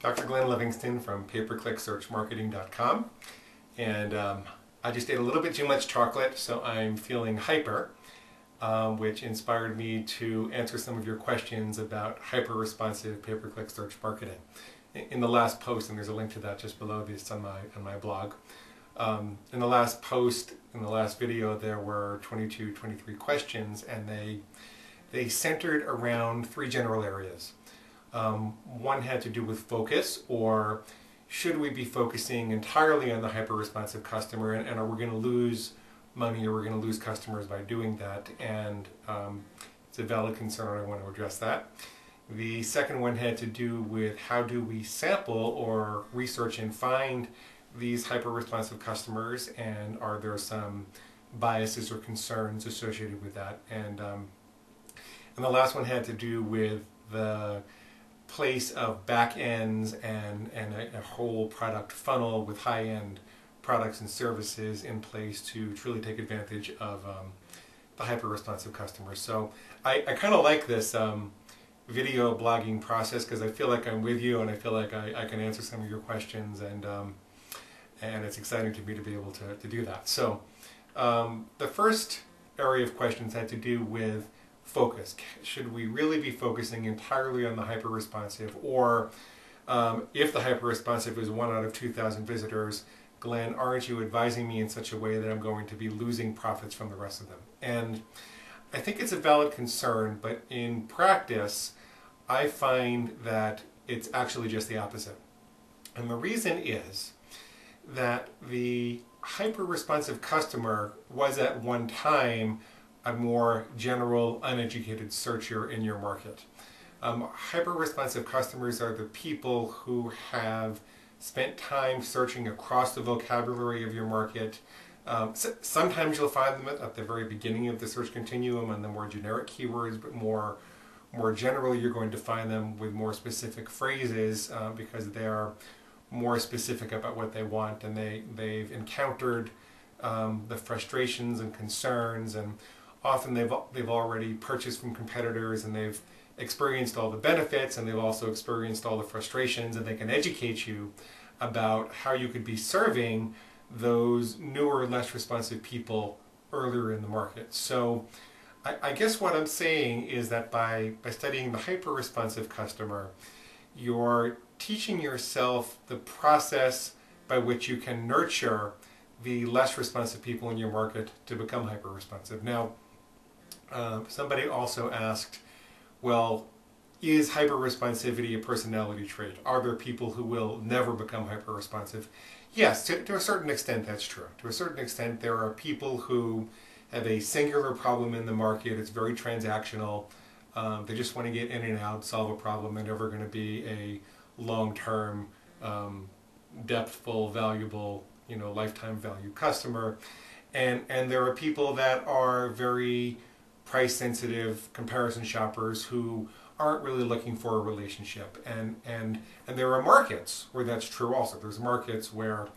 Dr. Glenn Livingston from PayperClickSearchMarketing.com, and I just ate a little bit too much chocolate, so I'm feeling hyper, which inspired me to answer some of your questions about hyper-responsive pay-per-click search marketing. In the last post, and there's a link to that just below this on my blog, in the last post, in the last video, there were 23 questions, and they centered around three general areas. One had to do with focus, or should we be focusing entirely on the hyper-responsive customer, and are we going to lose money, or we're going to lose customers by doing that? And it's a valid concern, and I want to address that. The second one had to do with how do we sample or research and find these hyper-responsive customers, and are there some biases or concerns associated with that? And the last one had to do with the place of back ends and a whole product funnel with high-end products and services in place to truly take advantage of the hyper-responsive customers. So I kind of like this video blogging process because I feel like I'm with you, and I feel like I can answer some of your questions, and it's exciting to me to be able to do that. So the first area of questions had to do with focus. Should we really be focusing entirely on the hyper-responsive, or if the hyper-responsive is 1 out of 2,000 visitors, Glenn, aren't you advising me in such a way that I'm going to be losing profits from the rest of them? And I think it's a valid concern, but in practice, I find that it's actually just the opposite. And the reason is that the hyper-responsive customer was at one time a more general, uneducated searcher in your market. Hyper-responsive customers are the people who have spent time searching across the vocabulary of your market. Sometimes you'll find them at the very beginning of the search continuum on the more generic keywords, but more generally you're going to find them with more specific phrases because they are more specific about what they want, and they've encountered the frustrations and concerns, and often they've already purchased from competitors, and they've experienced all the benefits, and they've also experienced all the frustrations, and they can educate you about how you could be serving those newer, less responsive people earlier in the market. So I guess what I'm saying is that by studying the hyper-responsive customer, you're teaching yourself the process by which you can nurture the less responsive people in your market to become hyper-responsive. Now, somebody also asked, well, is hyper-responsivity a personality trait? Are there people who will never become hyper-responsive? Yes, to a certain extent that's true. To a certain extent there are people who have a singular problem in the market. It's very transactional. They just want to get in and out, solve a problem. They're never going to be a long-term, depthful, valuable, lifetime value customer. And there are people that are very price-sensitive comparison shoppers who aren't really looking for a relationship. And there are markets where that's true also. There's markets where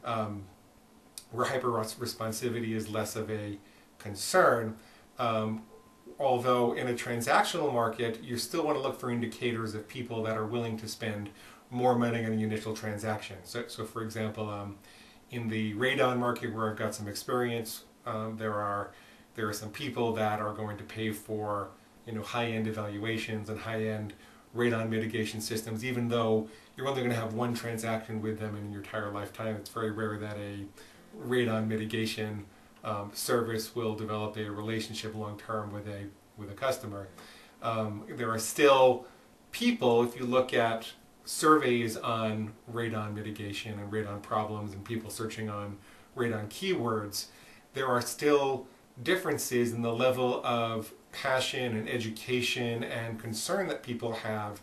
hyper-responsivity is less of a concern. Although in a transactional market, you still want to look for indicators of people that are willing to spend more money on the initial transaction. So for example, in the radon market where I've got some experience, there are some people that are going to pay for high-end evaluations and high-end radon mitigation systems, even though you're only going to have one transaction with them in your entire lifetime. It's very rare that a radon mitigation service will develop a relationship long-term with a customer. There are still people, if you look at surveys on radon mitigation and radon problems and people searching on radon keywords, there are still differences in the level of passion and education and concern that people have,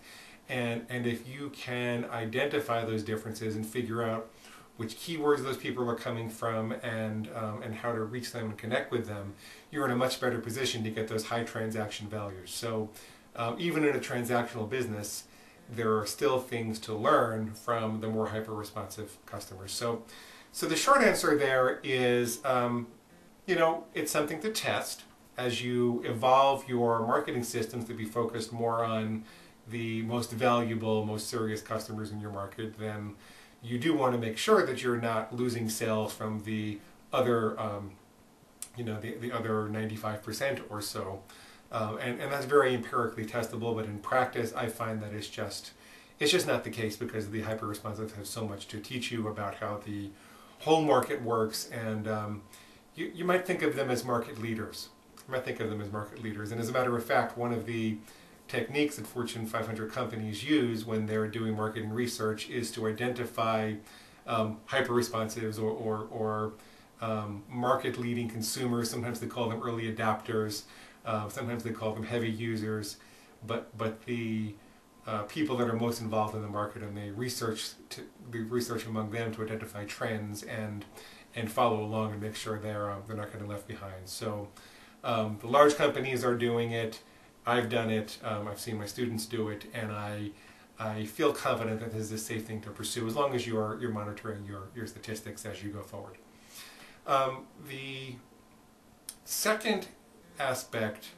and if you can identify those differences and figure out which keywords those people are coming from and how to reach them and connect with them, you're in a much better position to get those high transaction values. So even in a transactional business, there are still things to learn from the more hyper-responsive customers. So the short answer there is, it's something to test as you evolve your marketing systems to be focused more on the most valuable, most serious customers in your market, then you do want to make sure that you're not losing sales from the other, the other 95% or so. And that's very empirically testable, but in practice, I find that it's just not the case, because the hyper-responsive has so much to teach you about how the whole market works, and you might think of them as market leaders. And as a matter of fact, one of the techniques that Fortune 500 companies use when they're doing marketing research is to identify hyper-responsives or market-leading consumers. Sometimes they call them early adopters. Sometimes they call them heavy users. But the people that are most involved in the market, and they research among them to identify trends and follow along and make sure they're not getting left behind. So the large companies are doing it. I've done it. I've seen my students do it, and I feel confident that this is a safe thing to pursue, as long as you're monitoring your statistics as you go forward. The second aspect